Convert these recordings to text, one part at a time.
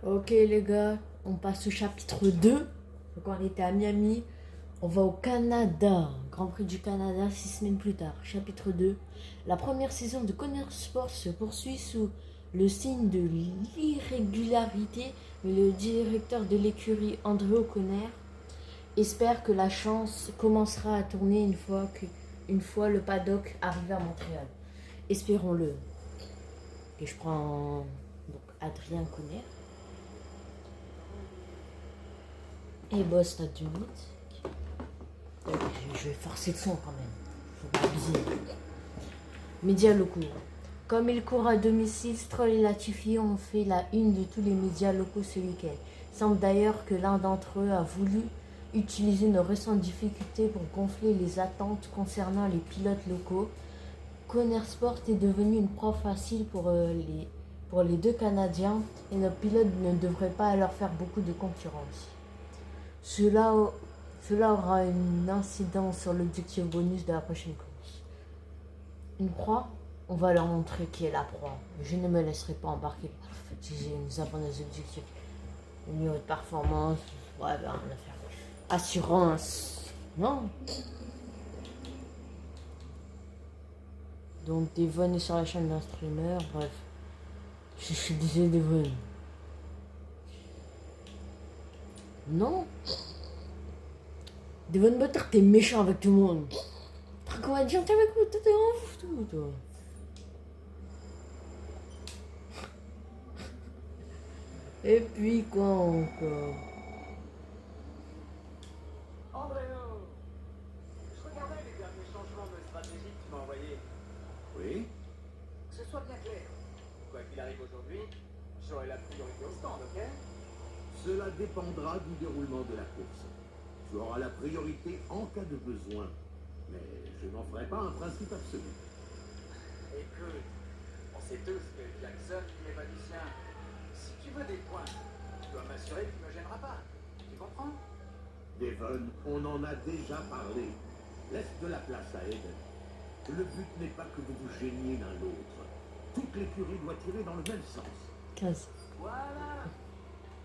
Ok les gars, on passe au chapitre 2. Donc on était à Miami, on va au Canada. Grand Prix du Canada, 6 semaines plus tard. Chapitre 2. La première saison de Connor Sport se poursuit sous le signe de l'irrégularité, mais le directeur de l'écurie, André O'Connor, espère que la chance commencera à tourner une fois le paddock arrivé à Montréal. Espérons-le. Et je prends donc Adrien Conner. Et boss, t'as 2 minutes. Je vais forcer le son quand même. Faut pas abuser. Médias locaux. Comme il court à domicile, Stroll et Latifi ont fait la une de tous les médias locaux ce week-end. Il semble d'ailleurs que l'un d'entre eux a voulu utiliser nos récentes difficultés pour gonfler les attentes concernant les pilotes locaux. Conner Sport est devenu une proie facile pour les deux Canadiens et nos pilotes ne devraient pas leur faire beaucoup de concurrence. Cela aura une incidence sur l'objectif bonus de la prochaine course. Une proie, on va leur montrer qui est la proie. Je ne me laisserai pas embarquer si nous avons des objectifs. Au niveau de performance, ouais, ben, on va faire assurance, non? Donc Devon est sur la chaîne d'un streamer, bref. Je suis désolé Devon. Non. Devon Butter, t'es méchant avec tout le monde. T'as quoi à dire, t'es avec moi, t'es un fou, toi. Et puis quoi encore? Andréo, je regardais les derniers changements de stratégie que tu m'as envoyés. Oui, Que ce soit bien clair. Quoi qu'il arrive aujourd'hui, j'aurai la priorité au stand, ok? cela dépendra du déroulement de la course. Tu auras la priorité en cas de besoin, mais je n'en ferai pas un principe absolu. Écoute, on sait tous que Jackson n'est pas du sien. Si tu veux des points, tu dois m'assurer qu'il ne me gênera pas. Tu comprends? Devon, on en a déjà parlé. Laisse de la place à Eden. Le but n'est pas que vous vous gêniez l'un l'autre. Toute l'écurie doit tirer dans le même sens. 15. Voilà.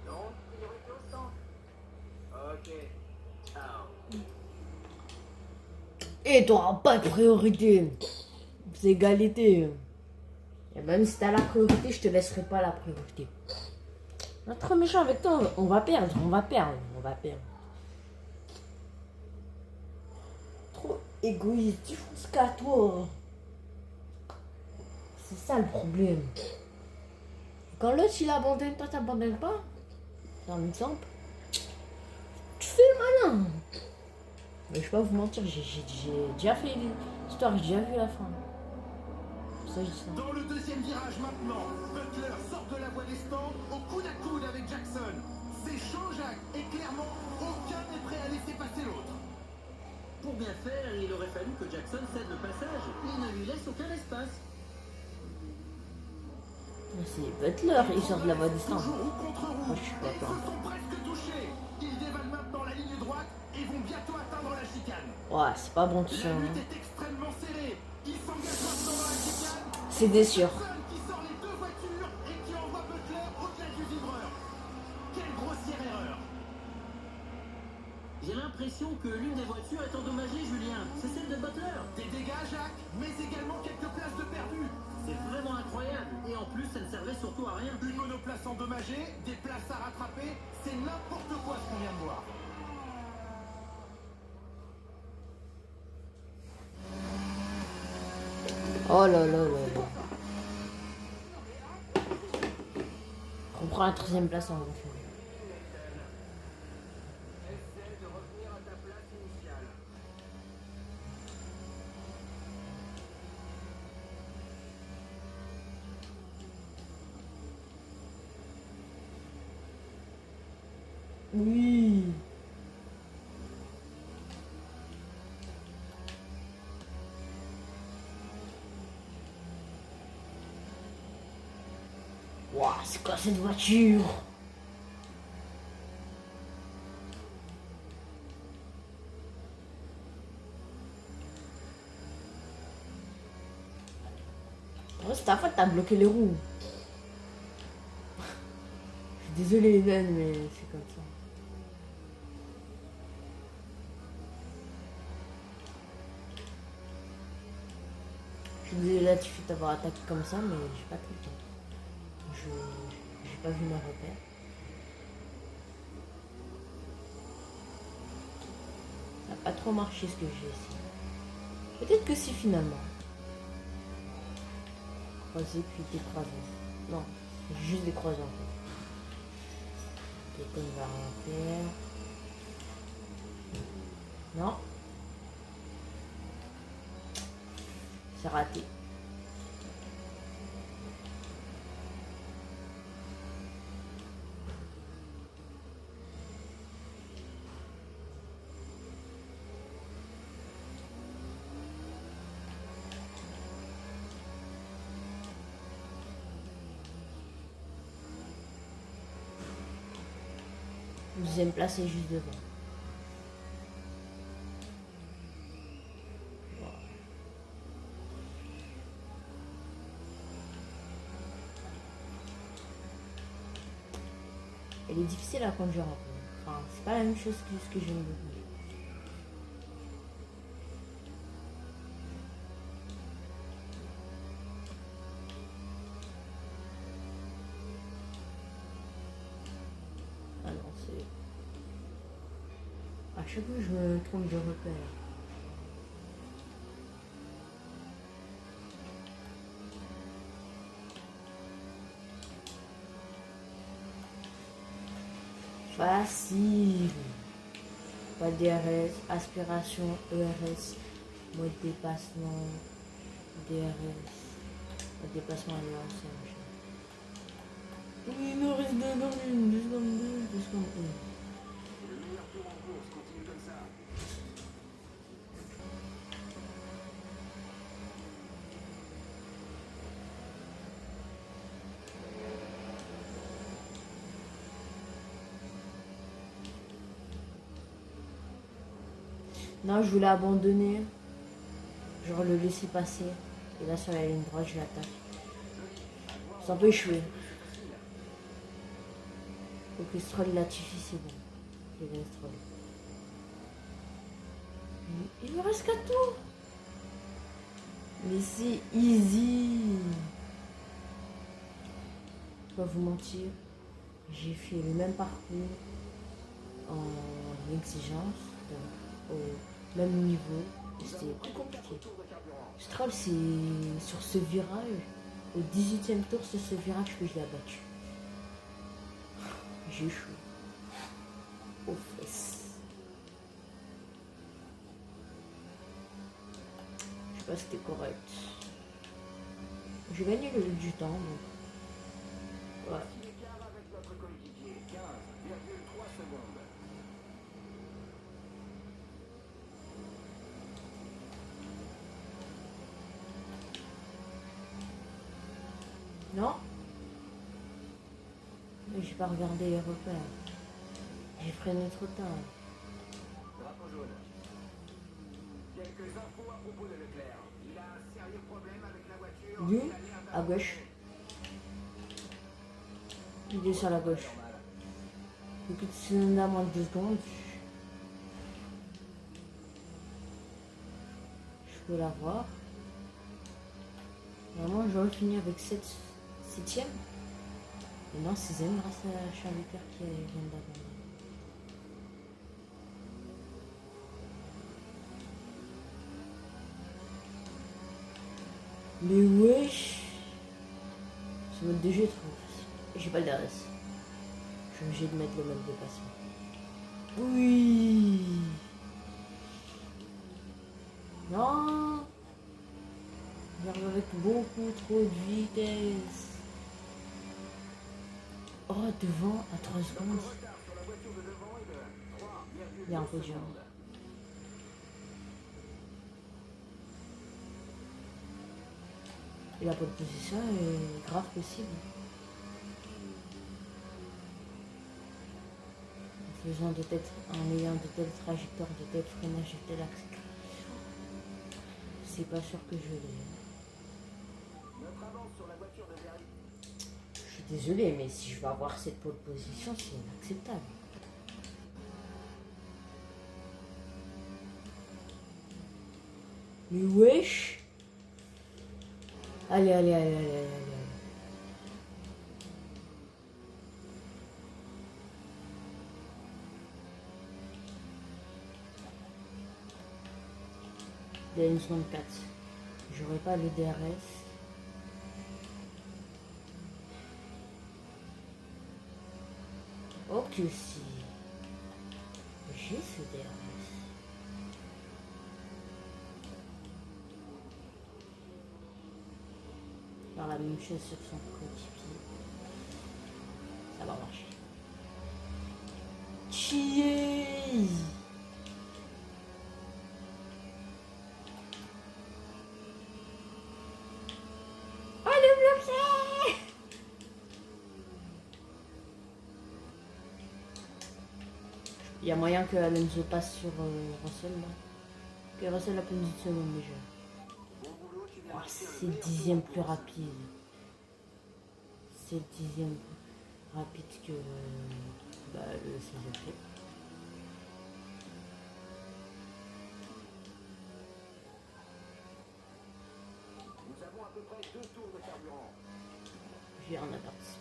Donc, priorité au stand. Ok. Ciao. Et t'auras pas de priorité. C'est égalité. Et même si t'as la priorité, je te laisserai pas la priorité. On est trop méchant avec toi, on va perdre. Trop égoïste, tu fonces qu'à toi. C'est ça le problème. Quand l'autre il abandonne, toi t'abandonnes pas. C'est un exemple. Tu fais le malin. Mais je vais pas vous mentir, j'ai déjà fait l'histoire, j'ai déjà vu la fin. Pour ça, je dis ça. Dans le deuxième virage maintenant, Butler sort de la voie des stands au coude à coude avec Jackson. C'est Jean-Jacques et clairement, aucun n'est prêt à laisser passer l'autre. Pour bien faire, il aurait fallu que Jackson cède le passage. Il ne lui laisse aucun espace. C'est Butler, il sort de la voie distance. Toujours roue contre roue. Moi, je suis pas Ils content. se sont presque touchés. Ils dévalent maintenant la ligne droite et vont bientôt atteindre la chicane. Ouais, c'est pas bon tout ça. La Hein. lutte est extrêmement serrée. Ils s'engagent maintenant dans la chicane. C'est déçu. Jackson qui sort les deux voitures et qui envoie Butler au-delà du vibreur. Quelle grossière erreur. J'ai l'impression que l'une des voitures est endommagée, Julien. C'est celle de Butler. Des dégâts, Jacques, mais également quelques places de perdu. C'est vraiment incroyable. Et en plus, ça ne servait surtout à rien. Une monoplace endommagée, des places à rattraper, c'est n'importe quoi ce qu'on vient de voir. Oh là là là là. On prend la 13e place en fait. Essaie de revenir à ta place initiale. Oui. Waouh, c'est quoi cette voiture? Ouais, c'est ta faute, t'as bloqué les roues. suis désolé les naines, mais c'est comme ça. Je suis désolé là, tu fais t'avoir attaqué comme ça, mais j'ai pas tout le temps. J'ai pas vu mes repères. Ça n'a pas trop marché ce que j'ai essayé. Peut-être que si finalement. Croiser puis décroiser. Non, juste décroiser en fait. Quelqu'un va rien faire. Non. C'est raté. Deuxième place est juste devant. Voilà. Elle est difficile à conduire un peu. Enfin, c'est pas la même chose que ce que j'aime beaucoup. Ah non, c'est... À chaque fois, je me trompe de repère. Facile. Pas DRS, aspiration, ERS, mode dépassement, DRS, mode dépassement aléatoire. Il nous reste 2 secondes 1, 2 secondes 2, 2 secondes 1. Le meilleur tour en course, continue comme ça. Non, je voulais abandonner. Genre le laisser passer. Et là, sur la ligne droite, je l'attaque. C'est un peu échoué. Faut que Stroll Latifi, c'est bon. C'est bien Stroll. Il me reste 4 tours. Mais c'est easy. Je vais pas vous mentir. J'ai fait le même parcours en exigence. Donc au même niveau. C'était plus compliqué. Stroll, c'est sur ce virage. Au 18e tour, c'est ce virage que je l'ai abattu. J'ai chaud. Aux fesses. Je sais pas si c'était correct. J'ai gagné du temps, donc. Ouais. L'écart avec notre coéquipier, 15,3 secondes. Non? Mais j'ai pas regardé les repères. J'ai freiné trop tard. Drapeau jaune. Quelques infos à propos de Leclerc. Il a un sérieux problème avec la voiture. Lui, Il a l'air à gauche. Il est sur la gauche. Le petit cylinder moins de 2 secondes. Je peux la voir. Normalement, j'aurais fini avec 7ème. Et non, 6ème grâce à Charles Leclerc qui vient d'abandonner. Mais wesh, ce mode de jeu est trop facile. J'ai pas le DRS. Je suis obligé de mettre le mode dépassement. Oui. Non. J'arrive avec beaucoup trop de vitesse. Oh, devant, à 3 secondes. Il y a un podium. Et la bonne position est grave possible. En ayant de telles trajectoires, de tels freinages, de tels accélérations, c'est pas sûr que je l'ai. Notre avance sur la voiture de Verly. Je suis Désolé, mais si je veux avoir cette pole position, c'est inacceptable. Mais wesh. Allez, allez, allez, allez, allez, allez. Il y a une seconde 4. J'aurais pas le DRS. Oh que si. J'ai ce DRS. Faire la même chose sur son coéquipier. Ça va marcher. Cheese. Oh le bloqué. Il y a moyen que Alonso passe sur Russell là. Que Russell a plus d'une seconde déjà. Oh, c'est le dixième plus rapide. C'est le dixième plus rapide que le 16e fait. Nous avons à peu près 2 tours de carburant. J'ai un avertissement.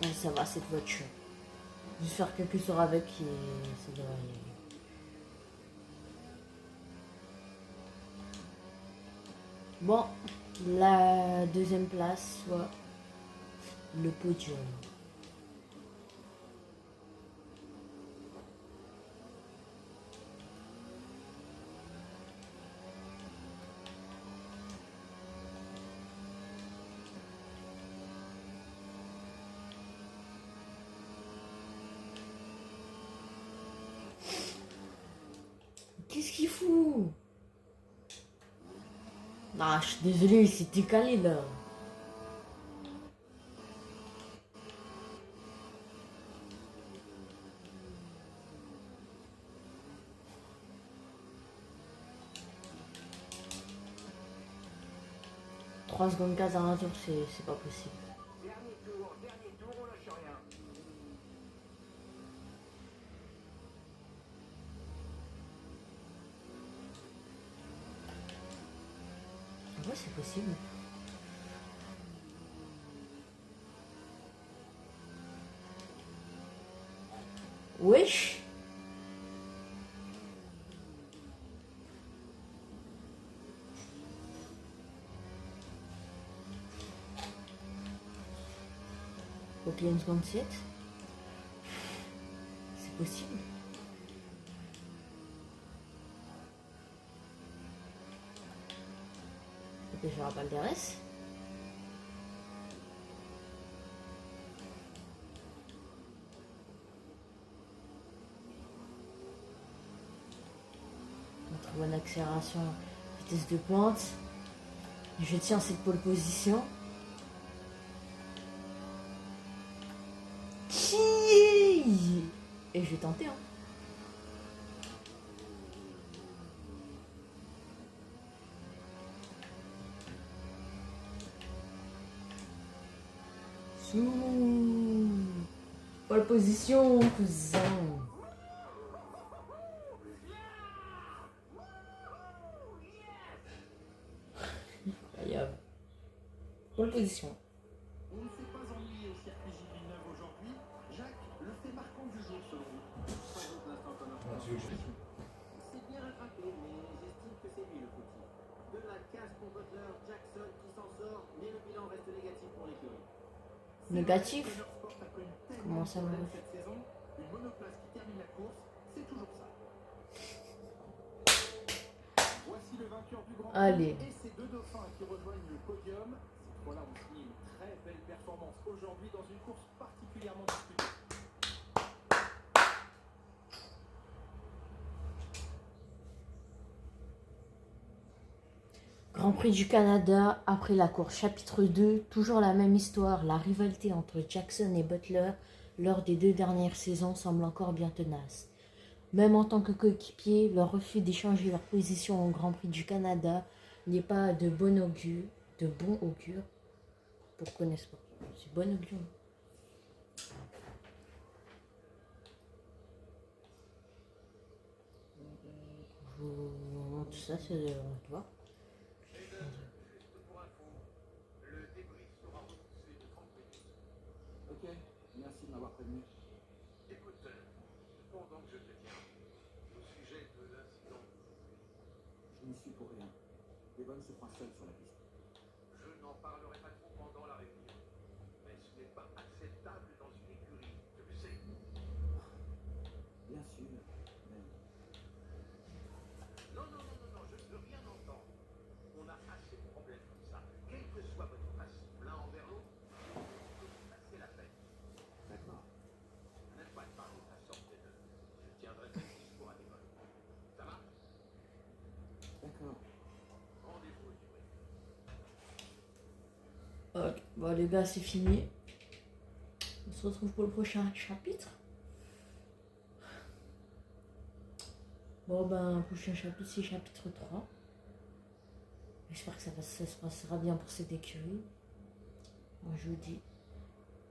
Ouais, ça va cette voiture. Juste faire quelques tours avec et ça devrait y aller. Bon, la deuxième place, soit le podium. Qu'est-ce qu'il fout? Ah, je suis désolé, il s'est décalé là. Trois secondes 15 à un tour, c'est pas possible. Dernier tour, on lâche rien. Ouais, c'est possible. Wesh. Ok, une seconde 7. C'est possible. Ok, je rappelle le DRS. Notre bonne accélération, vitesse de pointe. Je tiens cette pole position. Et je vais tenter. Hein. Pole position, cousin. Incroyable. Pole position. On ne s'est pas ennuyé au circuit Gilles Villeneuve aujourd'hui. Jacques, le fait marquant du jour selon vous. Sans doute l'instant qu'on a. C'est bien rattrapé, mais j'estime que c'est lui le foutu. De la casse pour Butler, Jackson qui s'en sort, mais le bilan reste négatif pour l'écurie. Négatif? Comment ça va? Cette saison, une monoplace qui termine la course, c'est toujours ça. Voici le vainqueur du Grand Prix Allez. et ses deux dauphins qui rejoignent le podium. Ces trois-là ont signé une très belle performance aujourd'hui dans une course particulièrement disputée. Grand Prix du Canada, après la course, chapitre 2, toujours la même histoire. La rivalité entre Jackson et Butler lors des 2 dernières saisons semble encore bien tenace. Même en tant que coéquipier, leur refus d'échanger leur position au Grand Prix du Canada n'est pas de bon augure, pour connaître pas. C'est bon augure. Tout ça, c'est de voir. Juste pour info, le débrief sera repoussé de 30 minutes. Ok, merci de m'avoir prévenu. Écoute, pendant que je te tiens, au sujet de l'incident, Je n'y suis pour rien. Devon se fera seul sur la piste. je n'en parlerai pas trop pendant la réunion. Mais ce n'est pas acceptable dans une écurie, tu le sais. Bien sûr, mais Non, non, non, non, non, je ne veux rien entendre. On a assez de problèmes comme ça. Quel que soit votre principe l'un envers l'autre, c'est la peine. d'accord. Je n'aime pas de parler de la sorte des deux. Je tiendrai même discours à l'école. Ça va? D'accord. Rendez-vous au durée. Ok, bon les gars, c'est fini. On se retrouve pour le prochain chapitre. Bon ben, prochain chapitre, c'est chapitre 3. J'espère que ça se passera bien pour cette écurie. Moi je vous dis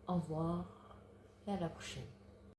au revoir et à la prochaine.